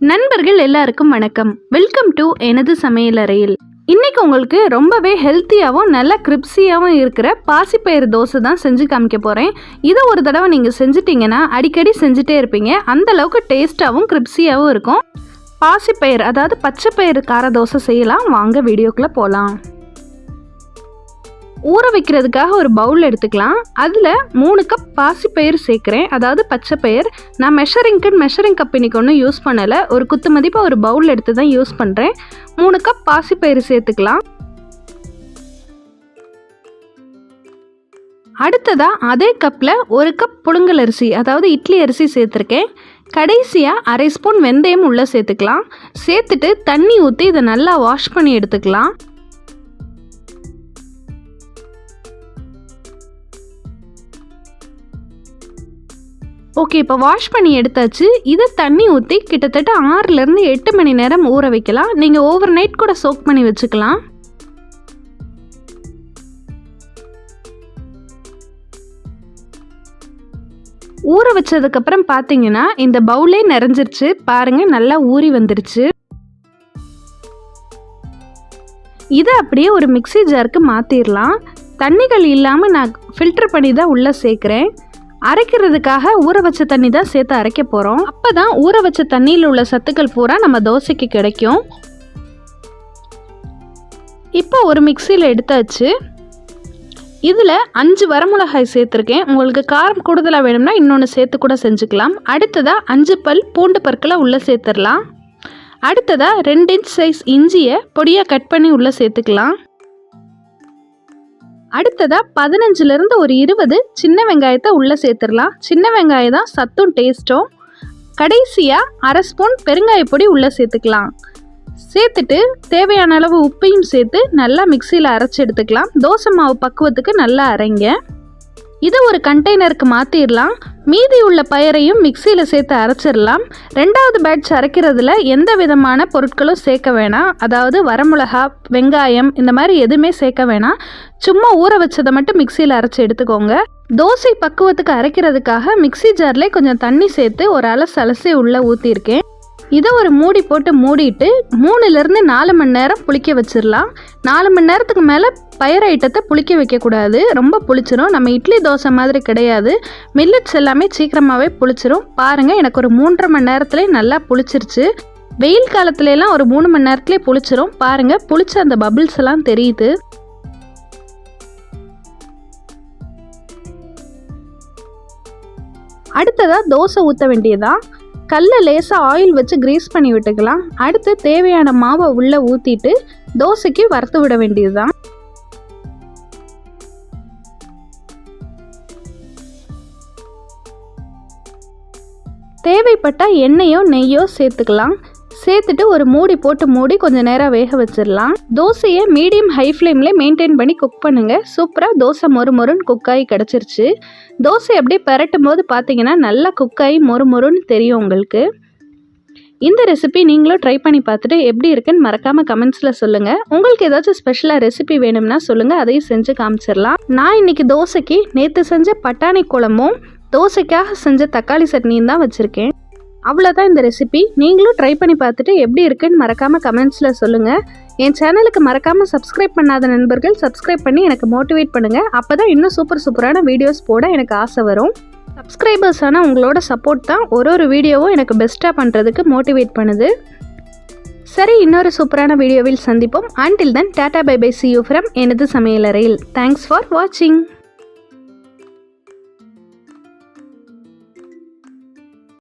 நண்பர்கள் எல்லாருக்கும் வணக்கம். வெல்கம் டு எனது சமையலறையில். இன்னைக்கு உங்களுக்கு ரொம்பவே ஹெல்த்தியாகவும் நல்ல கிரிப்ஸியாகவும் இருக்கிற பாசிப்பயிறு தோசை தான் செஞ்சு காமிக்க போகிறேன். இதை ஒரு தடவை நீங்கள் செஞ்சிட்டிங்கன்னா அடிக்கடி செஞ்சுட்டே இருப்பீங்க. அந்த அளவுக்கு டேஸ்ட்டாகவும் கிரிப்ஸியாகவும் இருக்கும். பாசிப்பயிறு அதாவது பச்சை பயிறு கார தோசை செய்யலாம். வாங்க வீடியோக்குள்ளே போகலாம். ஊற வைக்கிறதுக்காக ஒரு பவுல் எடுத்துக்கலாம். அதில் 3 கப் பாசிப்பயிறு சேர்க்குறேன், அதாவது பச்சை பயிர். நான் மெஷரிங் கப் இன்னைக்கு ஒன்றும் யூஸ் பண்ணலை. ஒரு குத்து மதிப்பாக ஒரு பவுல் எடுத்து தான் யூஸ் பண்ணுறேன். 3 கப் பாசிப்பயிறு சேர்த்துக்கலாம். அடுத்ததாக அதே கப்பில் 1 கப் புழுங்கல் அரிசி அதாவது இட்லி அரிசி சேர்த்துருக்கேன். கடைசியாக அரை ஸ்பூன் வெந்தயம் உள்ளே சேர்த்துக்கலாம். சேர்த்துட்டு தண்ணி ஊற்றி இதை நல்லா வாஷ் பண்ணி எடுத்துக்கலாம். ஓகே, இப்போ வாஷ் பண்ணி எடுத்தாச்சு. இதை தண்ணி ஊற்றி கிட்டத்தட்ட 6லேருந்து 8 மணி நேரம் ஊற வைக்கலாம். நீங்கள் ஓவர் நைட் கூட சோக் பண்ணி வச்சுக்கலாம். ஊற வச்சதுக்கப்புறம் பார்த்தீங்கன்னா இந்த பவுலே நிறைஞ்சிருச்சு. பாருங்கள், நல்லா ஊறி வந்துருச்சு. இதை அப்படியே ஒரு மிக்ஸி ஜாருக்கு மாற்றிடலாம். தண்ணிகள் இல்லாமல் நான் ஃபில்டர் பண்ணி தான் உள்ளே சேர்க்குறேன். அரைக்கிறதுக்காக ஊற வச்ச தண்ணி தான் சேர்த்து அரைக்க போகிறோம். அப்போ தான் ஊற வச்ச தண்ணியில் உள்ள சத்துக்கள் பூரா நம்ம தோசைக்கு கிடைக்கும். இப்போ ஒரு மிக்சியில் எடுத்தாச்சு. இதில் 5 வரமிளகாய் சேர்த்துருக்கேன். உங்களுக்கு காரம் கூடுதலாக வேணும்னா இன்னொன்று சேர்த்து கூட செஞ்சுக்கலாம். அடுத்ததாக 5 பல் பூண்டு பற்களை உள்ளே சேர்த்துடலாம். அடுத்ததாக 2 இன்ச் சைஸ் இஞ்சியை பொடியாக கட் பண்ணி உள்ளே சேர்த்துக்கலாம். அடுத்ததாக 15லேருந்து ஒரு 20 சின்ன வெங்காயத்தை உள்ளே சேர்த்துடலாம். சின்ன வெங்காயம் தான் சத்தும் டேஸ்ட்டும். கடைசியாக அரை ஸ்பூன் பெருங்காயப்பொடி உள்ளே சேர்த்துக்கலாம். சேர்த்துட்டு தேவையான அளவு உப்பையும் சேர்த்து நல்லா மிக்சியில் அரைச்சி எடுத்துக்கலாம். தோசை மாவு பக்குவத்துக்கு நல்லா அரைங்க. இதை ஒரு கண்டெய்னருக்கு மாற்றிடலாம். மீதி உள்ள பயரையும் மிக்சியில் சேர்த்து அரைச்சிடலாம். 2வது பேட்ச் அரைக்கிறதுல எந்த விதமான பொருட்களும் சேர்க்க வேணாம். அதாவது வரமிளகா, வெங்காயம் இந்த மாதிரி எதுவுமே சேர்க்க வேணாம். சும்மா ஊற வச்சதை மட்டும் மிக்சியில் அரைச்சி எடுத்துக்கோங்க. தோசை பக்குவத்துக்கு அரைக்கிறதுக்காக மிக்சி ஜாரில் கொஞ்சம் தண்ணி சேர்த்து ஒரு அலசி உள்ளே ஊற்றிருக்கேன். இதை ஒரு மூடி போட்டு மூடிட்டு 3லேருந்து 4 மணி நேரம் புளிக்க வச்சிடலாம். 4 மணி நேரத்துக்கு மேலே பயிர் ஐட்டத்தை புளிக்க வைக்கக்கூடாது, ரொம்ப புளிச்சிரும். நம்ம இட்லி தோசை மாதிரி கிடையாது. மில்லட்ஸ் எல்லாமே சீக்கிரமாகவே புளிச்சிரும். பாருங்கள், எனக்கு ஒரு 3.5 மணி நேரத்துலேயே நல்லா புளிச்சிருச்சு. வெயில் காலத்துலலாம் ஒரு 3 மணி நேரத்துலேயே புளிச்சிரும். பாருங்கள், புளிச்ச அந்த பபிள்ஸ் எல்லாம் தெரியுது. அடுத்ததாக தோசை ஊற்ற வேண்டியதான். கல்லை லேசாக ஆயில் வச்சு கிரீஸ் பண்ணி விட்டுக்கலாம். அடுத்து தேவையான மாவை உள்ளே ஊற்றிட்டு தோசைக்கு வறுத்து விட வேண்டியதுதான். தேவைப்பட்டால் எண்ணெயோ நெய்யோ சேர்த்துக்கலாம். சேர்த்துட்டு ஒரு மூடி போட்டு மூடி கொஞ்சம் நேரம் வேக வச்சிடலாம். தோசையை மீடியம் ஹை ஃப்ளேம்லேயே மெயின்டைன் பண்ணி குக் பண்ணுங்கள். சூப்பராக தோசை மொறுன்னு குக்காகி கிடச்சிருச்சு. தோசை அப்படியே பரட்டும் போது பார்த்தீங்கன்னா நல்லா குக்காகி மொறுன்னு தெரியும் உங்களுக்கு. இந்த ரெசிபி நீங்களும் ட்ரை பண்ணி பார்த்துட்டு எப்படி இருக்குன்னு மறக்காமல் கமெண்ட்ஸில் சொல்லுங்கள். உங்களுக்கு ஏதாச்சும் ஸ்பெஷலாக ரெசிபி வேணும்னா சொல்லுங்கள், அதையும் செஞ்சு காமிச்சிடலாம். நான் இன்றைக்கி தோசைக்கு நேற்று செஞ்ச பட்டாணி குழம்பும் தோசைக்காக செஞ்ச தக்காளி சட்னியும் தான் வச்சுருக்கேன். அவ்வளோதான் இந்த ரெசிபி. நீங்களும் ட்ரை பண்ணி பார்த்துட்டு எப்படி இருக்குன்னு மறக்காமல் கமெண்ட்ஸில் சொல்லுங்கள். என் சேனலுக்கு மறக்காமல் சப்ஸ்கிரைப் பண்ணாத நண்பர்கள் சப்ஸ்கிரைப் பண்ணி எனக்கு மோட்டிவேட் பண்ணுங்கள். அப்போ தான் இன்னும் சூப்பரான வீடியோஸ் போட எனக்கு ஆசை வரும். சப்ஸ்கிரைபர்ஸான உங்களோட சப்போர்ட் தான் ஒரு வீடியோவும் எனக்கு பெஸ்ட்டாக பண்ணுறதுக்கு மோட்டிவேட் பண்ணுது. சரி, இன்னொரு சூப்பரான வீடியோவில் சந்திப்போம். Until then, tata bye bye, see you from எனது சமையலறையில். தேங்க்ஸ் ஃபார் வாட்சிங்.